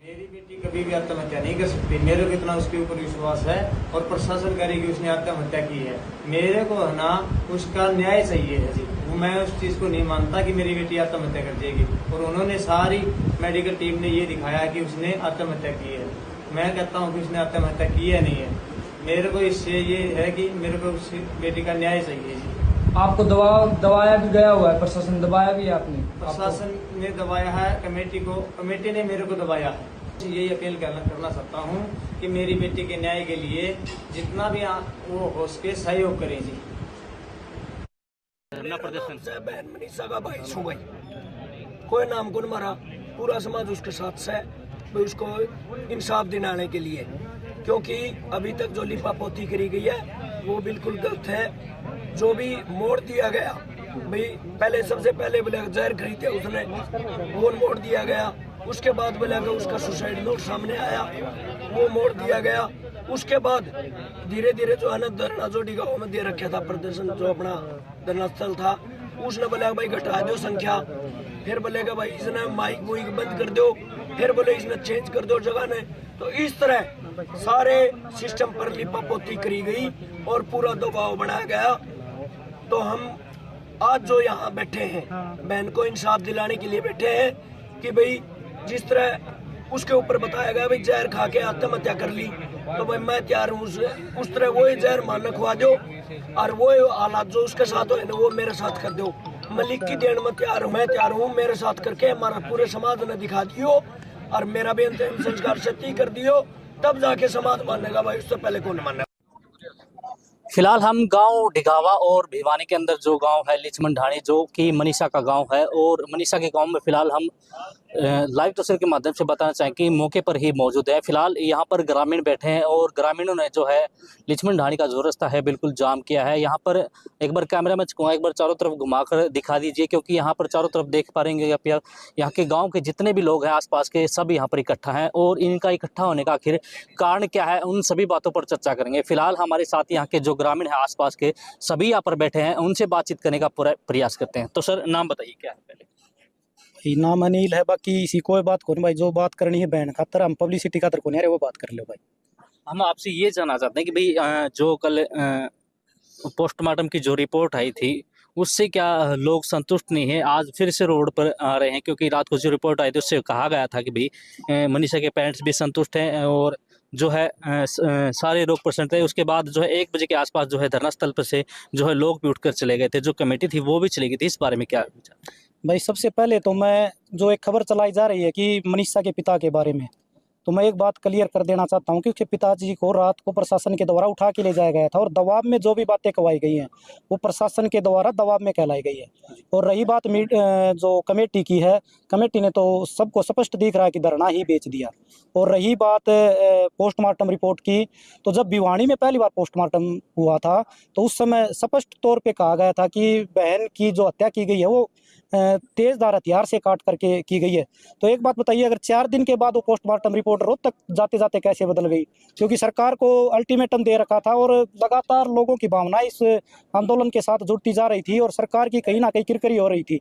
मेरी बेटी कभी भी आत्महत्या नहीं कर सकती। मेरे को इतना उसके ऊपर विश्वास है और प्रशासन करेगी उसने आत्महत्या की है। मेरे को है ना उसका न्याय चाहिए है जी। मैं उस चीज को नहीं मानता कि मेरी बेटी आत्महत्या कर जाएगी। और उन्होंने सारी मेडिकल टीम ने ये दिखाया कि उसने आत्महत्या की है। मैं कहता हूँ कि उसने आत्महत्या की है नहीं है। मेरे को इससे ये है कि मेरे को उस बेटी का न्याय चाहिए जी। आपको दबाया भी गया हुआ है, प्रशासन दबाया भी है आपने? प्रशासन ने दबाया है, कमेटी ने मेरे को दबाया है। यही अपील करना चाहता हूँ कि मेरी बेटी के न्याय के लिए जितना भी वो हो सके सहयोग करें जी। बहन मनीषा का भाई छू भाई, कोई नाम गुण मारा, पूरा समाज उसके साथ है उसको इंसाफ दिलाने के लिए, क्योंकि अभी तक जो लिपापोती करी गई है वो बिल्कुल गलत है। जो भी मोड़ दिया गया भाई, पहले सबसे पहले बोले जहर खरीदे उसने, वो मोड़ दिया गया। उसके बाद बोला उसका सुसाइड नोट सामने आया, वो मोड़ दिया गया। उसके बाद धीरे धीरे जो है ना धरना जो गाँव में दे रखा था प्रदर्शन, जो अपना धरना स्थल था, उसने बोला भाई घटा दो संख्या। फिर बोलेगा भाई इसने माइक वुइक बंद कर दो, फिर बोले इसने चेंज कर दो जगह ने। तो इस तरह सारे सिस्टम पर लिपापोती करी गई और पूरा दबाव बनाया गया। तो हम आज जो यहाँ बैठे हैं बहन को इंसाफ दिलाने के लिए बैठे हैं कि भाई जिस तरह उसके ऊपर बताया गया भाई जहर खा के आत्महत्या कर ली, तो भाई मैं तैयार हूँ उस तरह वही जहर मान खुआ दो और वो हालात जो उसके साथ हो वो मेरे साथ कर दो। मलिक की देन में तैयार हूँ, मैं तैयार हूँ, मेरे साथ करके हमारा पूरे समाज ने दिखा दियो और मेरा भी अंतिम संस्कार सत्य कर दियो, तब जाके समाज मानेगा भाई, उससे पहले कौन मानेगा। फिलहाल हम गांव ढिगावा और भिवानी के अंदर जो गांव है लिचमन ढाणी, जो कि मनीषा का गांव है, और मनीषा के गांव में फिलहाल हम लाइव तस्वीर के माध्यम से बताना चाहें कि मौके पर ही मौजूद है। फिलहाल यहाँ पर ग्रामीण बैठे हैं और ग्रामीणों ने जो है लिचमन ढाणी का जो रास्ता है बिल्कुल जाम किया है। यहाँ पर एक बार कैमरा में चुका, एक बार चारों तरफ घुमाकर दिखा दीजिए, क्योंकि यहाँ पर चारों तरफ देख पा रहे हैं यहाँ के गाँव के जितने भी लोग हैं आसपास के, सब यहाँ पर इकट्ठा हैं और इनका इकट्ठा होने का आखिर कारण क्या है, उन सभी बातों पर चर्चा करेंगे। फिलहाल हमारे साथ यहाँ के जो ग्रामीण है आसपास के सभी यहाँ पर बैठे हैं, उनसे बातचीत करने का पूरा प्रयास करते हैं। तो सर नाम बताइए क्या है? पहले नाम अनिल है, बाकी इसी कोई बात कौन भाई, जो बात करनी है बहन खातर, हम पब्लिसिटी खातर कौन है वो बात कर लो भाई। हम आपसे ये जानना चाहते हैं कि भाई जो कल पोस्टमार्टम की जो रिपोर्ट आई थी उससे क्या लोग संतुष्ट नहीं है? आज फिर से रोड पर आ रहे हैं, क्योंकि रात को जो रिपोर्ट आई थी उससे कहा गया था कि भाई मनीषा के पेरेंट्स भी संतुष्ट हैं और जो है सारे लोग प्रसन्न थे। उसके बाद जो है 1 बजे के आसपास जो है धरना स्थल पर से जो है लोग भी उठकर चले गए थे, जो कमेटी थी वो भी चली गई थी। इस बारे में क्या विचार? भाई सबसे पहले तो मैं, जो एक खबर चलाई जा रही है कि मनीषा के पिता के बारे में, तो मैं एक बात क्लियर कर देना चाहता हूं कि उसके पिताजी को रात को प्रशासन के द्वारा उठा के ले जाया गया था और दबाव में जो भी बातें कहवाई गई हैं वो प्रशासन के द्वारा दबाव में कहलाई गई है। और रही बात जो कमेटी की है, कमेटी ने तो सबको स्पष्ट दिख रहा है कि धरना ही बेच दिया। और रही बात पोस्टमार्टम रिपोर्ट की, तो जब भिवानी में पहली बार पोस्टमार्टम हुआ था तो उस समय स्पष्ट तौर पर कहा गया था कि बहन की जो हत्या की गई है वो तेजधार हथियार से काट करके की गई है। तो एक बात बताइए, अगर 4 दिन के बाद वो पोस्टमार्टम रिपोर्ट रोज तक जाते जाते कैसे बदल गई? क्योंकि सरकार को अल्टीमेटम दे रखा था और लगातार लोगों की भावना इस आंदोलन के साथ जुड़ती जा रही थी और सरकार की कहीं ना कहीं किरकिरी हो रही थी।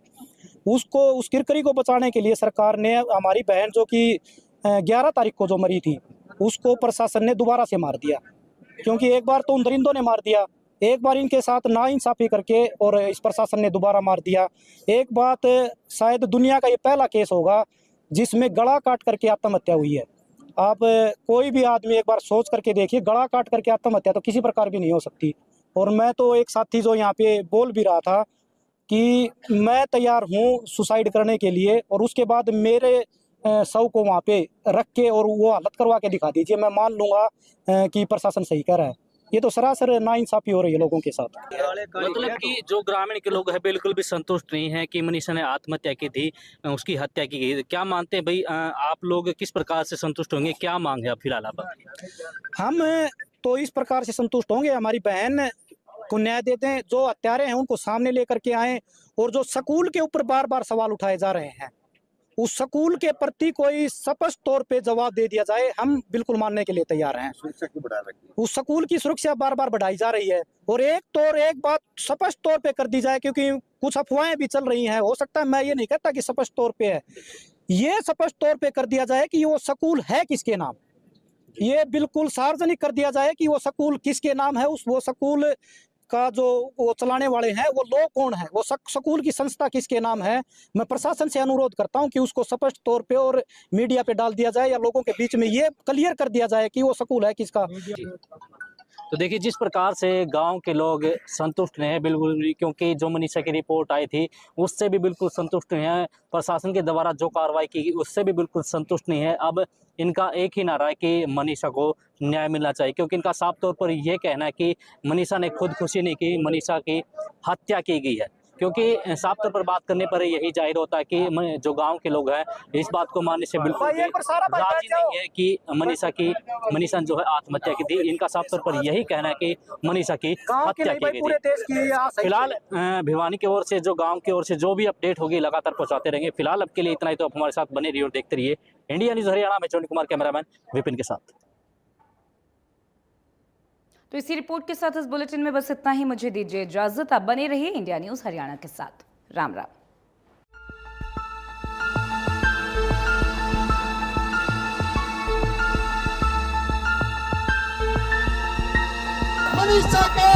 उस किरकिरी को बचाने के लिए सरकार ने हमारी बहन जो कि 11 तारीख को जो मरी थी उसको प्रशासन ने दोबारा से मार दिया। क्योंकि एक बार तो उन दरिंदों ने मार दिया, एक बार इनके साथ नाइंसाफी करके और इस प्रशासन ने दोबारा मार दिया। एक बात, शायद दुनिया का ये पहला केस होगा जिसमें गला काट करके आत्महत्या हुई है। आप कोई भी आदमी एक बार सोच करके देखिए, गला काट करके आत्महत्या तो किसी प्रकार की नहीं हो सकती। और मैं तो एक साथी जो यहाँ पे बोल भी रहा था कि मैं तैयार हूँ सुसाइड करने के लिए, और उसके बाद मेरे शव को वहाँ पे रख के और वो हालत करवा के दिखा दीजिए, मैं मान लूँगा कि प्रशासन सही कह रहा है। ये तो सरासर नाइंसाफी हो रही है लोगों के साथ। मतलब कि जो ग्रामीण के लोग हैं बिल्कुल भी संतुष्ट नहीं है कि मनीषा ने आत्महत्या की थी, उसकी हत्या की गई। क्या मानते हैं भाई, आप लोग किस प्रकार से संतुष्ट होंगे? क्या मांग है अब फिलहाल आप? हम तो इस प्रकार से संतुष्ट होंगे, हमारी बहन को न्याय दे दें, जो हत्यारे हैं उनको सामने लेकर के आए, और जो स्कूल के ऊपर बार बार सवाल उठाए जा रहे हैं उस स्कूल के प्रति कोई स्पष्ट तौर पे जवाब दे दिया जाए, हम बिल्कुल मानने के लिए तैयार हैं। उस स्कूल की सुरक्षा बार बार बढ़ाई जा रही है और एक बात स्पष्ट तौर पे कर दी जाए, क्योंकि कुछ अफवाहें भी चल रही हैं। हो सकता है, मैं ये नहीं कहता कि स्पष्ट तौर पे है, ये स्पष्ट तौर पे कर दिया जाए कि वो स्कूल है किसके नाम, ये बिल्कुल सार्वजनिक कर दिया जाए कि वो स्कूल किसके नाम है, उस वो स्कूल का जो वो चलाने वाले हैं वो लोग कौन है, वो स्कूल की संस्था किसके नाम है। मैं प्रशासन से अनुरोध करता हूं कि उसको स्पष्ट तौर पे और मीडिया पे डाल दिया जाए या लोगों के बीच में ये क्लियर कर दिया जाए कि वो स्कूल है किसका। तो देखिए जिस प्रकार से गांव के लोग संतुष्ट नहीं है बिल्कुल भी, क्योंकि जो मनीषा की रिपोर्ट आई थी उससे भी बिल्कुल संतुष्ट नहीं है, प्रशासन के द्वारा जो कार्रवाई की गई उससे भी बिल्कुल संतुष्ट नहीं है। अब इनका एक ही नारा है कि मनीषा को न्याय मिलना चाहिए, क्योंकि इनका साफ तौर पर यह कहना है कि मनीषा ने खुदकुशी नहीं की, मनीषा की हत्या की गई है। क्योंकि साफ तौर पर बात करने पर यही जाहिर होता है कि जो गांव के लोग हैं इस बात को मानने से बिल्कुल भी राजी नहीं है कि मनीषा जो है आत्महत्या की थी। इनका साफ तौर पर यही कहना है कि मनीषा की हत्या की गई थी। फिलहाल भिवानी की ओर से जो गांव की ओर से जो भी अपडेट होगी लगातार पहुंचाते रहेंगे। फिलहाल अब के लिए इतना ही, तो आप हमारे साथ बने रहिए और देखते रहिए इंडिया न्यूज हरियाणा में। चोनी कुमार कैमरामैन विपिन के साथ। तो इसी रिपोर्ट के साथ इस बुलेटिन में बस इतना ही। मुझे दीजिए इजाजत, आप बने रहिए इंडिया न्यूज हरियाणा के साथ। राम राम। मनीषा के